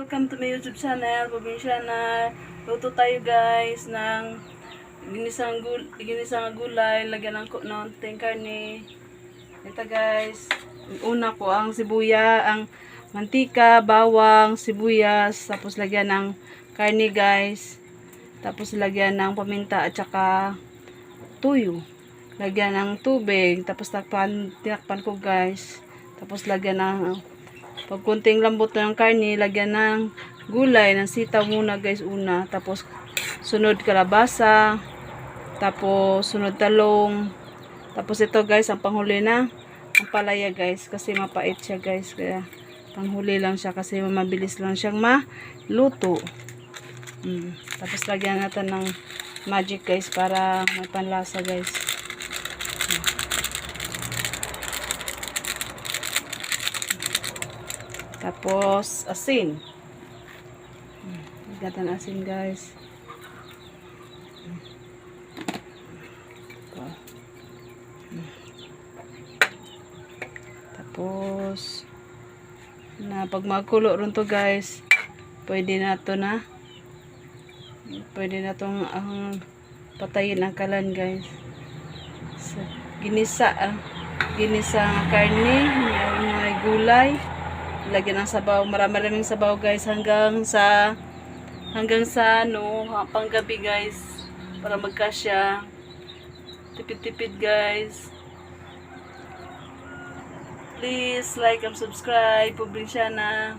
welcome to my YouTube channel, Probinsyana. Luto tayo guys ng ginisang gulay, lagyan ng konting karne. Ito guys, una ko ang sibuya, ang mantika, bawang, sibuyas, tapos lagyan ng karne guys. Tapos lagyan ng paminta at saka tuyo. Lagyan ng tubig, tapos tinakpan ko guys. Tapos lagyan ng pag kunting lambot na ng karne, lagyan ng gulay, ng sitaw muna guys una. Tapos sunod kalabasa. Tapos sunod talong. Tapos ito guys, ang panghuli na ang palaya guys. Kasi mapait siya guys. Kaya panghuli lang siya kasi mabilis lang siyang maluto. Tapos lagyan natin ng magic guys para may panlasa guys. Tapos, asin. Lagyan ng asin, guys. Tapos, pag magkulo rin to, guys, pwede na to na. Pwede na tong patayin ang kalan, guys. So, ginisa karne, may gulay. Lagyan ng sabaw, maraming sabaw guys hanggang sa panggabi guys para magkasya. Tipid-tipid guys. Please like and subscribe, Probinsyana.